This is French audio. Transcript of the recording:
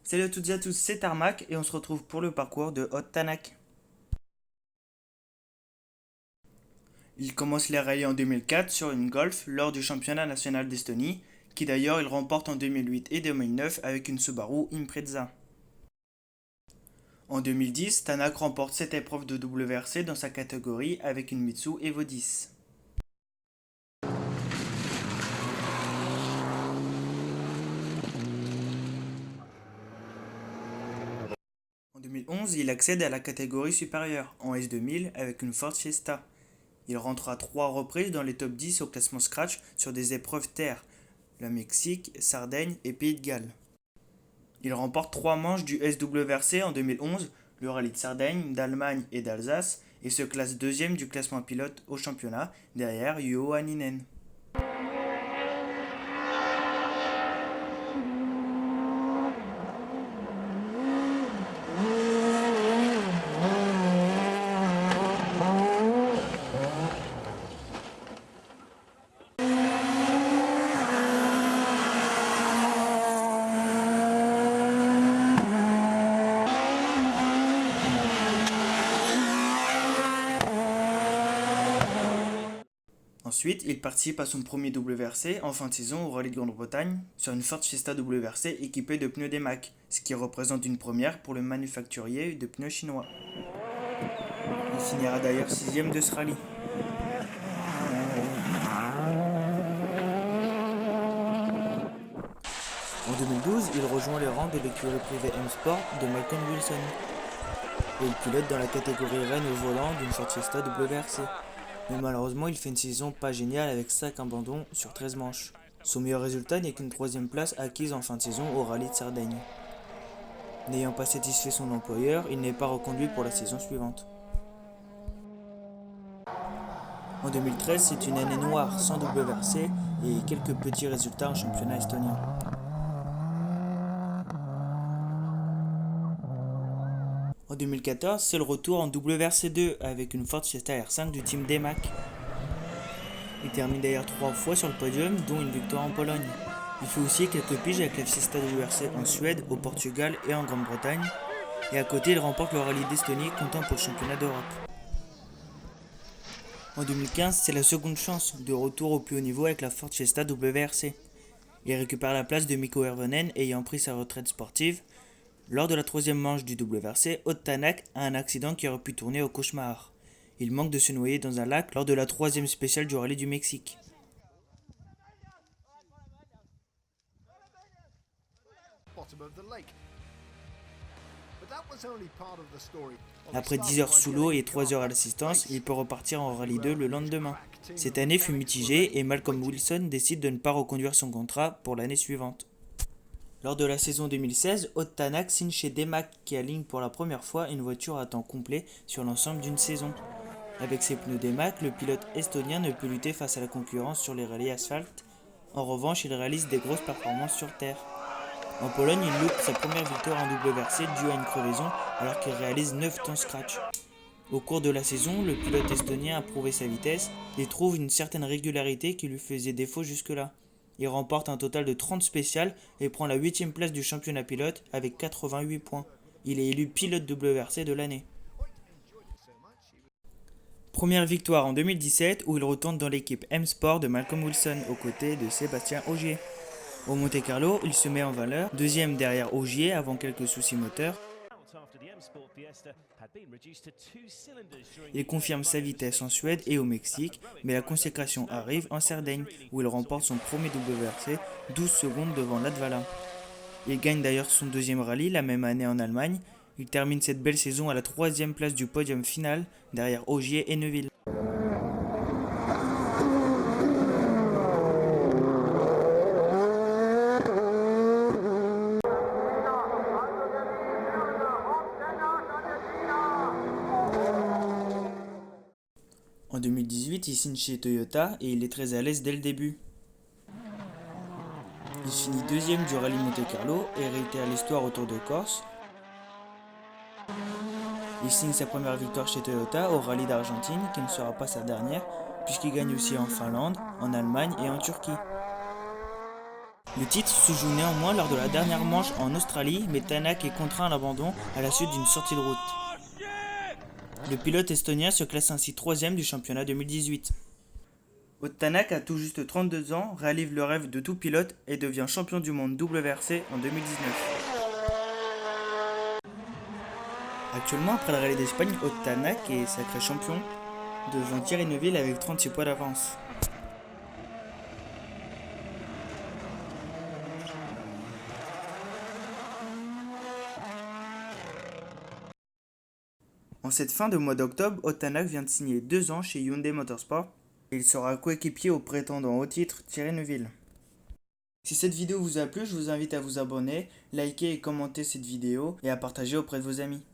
Salut à toutes et à tous, c'est Tarmac et on se retrouve pour le parcours de Haute Tanak. Il commence les rallyes en 2004 sur une Golf lors du championnat national d'Estonie, qui d'ailleurs il remporte en 2008 et 2009 avec une Subaru Impreza. En 2010, Tanak remporte cette épreuve de WRC dans sa catégorie avec une Mitsu Evo 10. En 2011, il accède à la catégorie supérieure, en S2000, avec une Ford Fiesta. Il rentre à 3 reprises dans les top 10 au classement Scratch sur des épreuves terre, le Mexique, Sardaigne et Pays de Galles. Il remporte 3 manches du SWRC en 2011, le rallye de Sardaigne, d'Allemagne et d'Alsace, et se classe deuxième du classement pilote au championnat, derrière Juho Hänninen. Ensuite, il participe à son premier WRC en fin de saison au Rallye de Grande-Bretagne sur une Ford Fiesta WRC équipée de pneus Demac, ce qui représente une première pour le manufacturier de pneus chinois. Il finira d'ailleurs 6ème de ce rallye. En 2012, il rejoint les rangs de l'écurie privée M-Sport de Malcolm Wilson et il pilote dans la catégorie Rennes au volant d'une Ford Fiesta WRC. Mais malheureusement, il fait une saison pas géniale avec 5 abandons sur 13 manches. Son meilleur résultat n'est qu'une 3ème place acquise en fin de saison au rallye de Sardaigne. N'ayant pas satisfait son employeur, il n'est pas reconduit pour la saison suivante. En 2013, c'est une année noire sans WRC et quelques petits résultats en championnat estonien. En 2014, c'est le retour en WRC2 avec une Ford Fiesta R5 du team Demac. Il termine d'ailleurs 3 fois sur le podium, dont une victoire en Pologne. Il fait aussi quelques piges avec la Fiesta WRC en Suède, au Portugal et en Grande-Bretagne. Et à côté, il remporte le rallye d'Estonie, comptant pour le championnat d'Europe. En 2015, c'est la seconde chance, de retour au plus haut niveau avec la Ford Fiesta WRC. Il récupère la place de Mikko Hirvonen ayant pris sa retraite sportive. Lors de la 3ème manche du WRC, Haute Tanak a un accident qui aurait pu tourner au cauchemar. Il manque de se noyer dans un lac lors de la 3ème spéciale du rallye du Mexique. Après 10 heures sous l'eau et 3 heures à l'assistance, il peut repartir en Rallye 2 le lendemain. Cette année fut mitigée et Malcolm Wilson décide de ne pas reconduire son contrat pour l'année suivante. Lors de la saison 2016, Haute Tanak signe chez Demac qui aligne pour la première fois une voiture à temps complet sur l'ensemble d'une saison. Avec ses pneus Demac, le pilote estonien ne peut lutter face à la concurrence sur les rallyes asphalte. En revanche, il réalise des grosses performances sur terre. En Pologne, il loupe sa première victoire en WRC due à une crevaison alors qu'il réalise 9 temps scratch. Au cours de la saison, le pilote estonien a prouvé sa vitesse et trouve une certaine régularité qui lui faisait défaut jusque-là. Il remporte un total de 30 spéciales et prend la 8ème place du championnat pilote avec 88 points. Il est élu pilote WRC de l'année. Première victoire en 2017 où il retourne dans l'équipe M-Sport de Malcolm Wilson aux côtés de Sébastien Ogier. Au Monte-Carlo, il se met en valeur, deuxième derrière Ogier avant quelques soucis moteurs. Il confirme sa vitesse en Suède et au Mexique, mais la consécration arrive en Sardaigne, où il remporte son premier WRC, 12 secondes devant Latvala. Il gagne d'ailleurs son deuxième rallye la même année en Allemagne. Il termine cette belle saison à la 3ème place du podium final, derrière Ogier et Neuville. En 2018, il signe chez Toyota et il est très à l'aise dès le début. Il finit deuxième du rallye Monte-Carlo et réitère l'histoire autour de Corse. Il signe sa première victoire chez Toyota au rallye d'Argentine, qui ne sera pas sa dernière, puisqu'il gagne aussi en Finlande, en Allemagne et en Turquie. Le titre se joue néanmoins lors de la dernière manche en Australie, mais Tanak est contraint à l'abandon à la suite d'une sortie de route. Le pilote estonien se classe ainsi 3ème du championnat 2018. Ott Tanak a tout juste 32 ans, réalise le rêve de tout pilote et devient champion du monde WRC en 2019. Actuellement, après le rallye d'Espagne, Ott Tanak est sacré champion devant Thierry Neuville avec 36 points d'avance. En cette fin de mois d'octobre, Ott Tanak vient de signer 2 ans chez Hyundai Motorsport et il sera coéquipier au prétendant au titre Thierry Neuville. Si cette vidéo vous a plu, je vous invite à vous abonner, liker et commenter cette vidéo et à partager auprès de vos amis.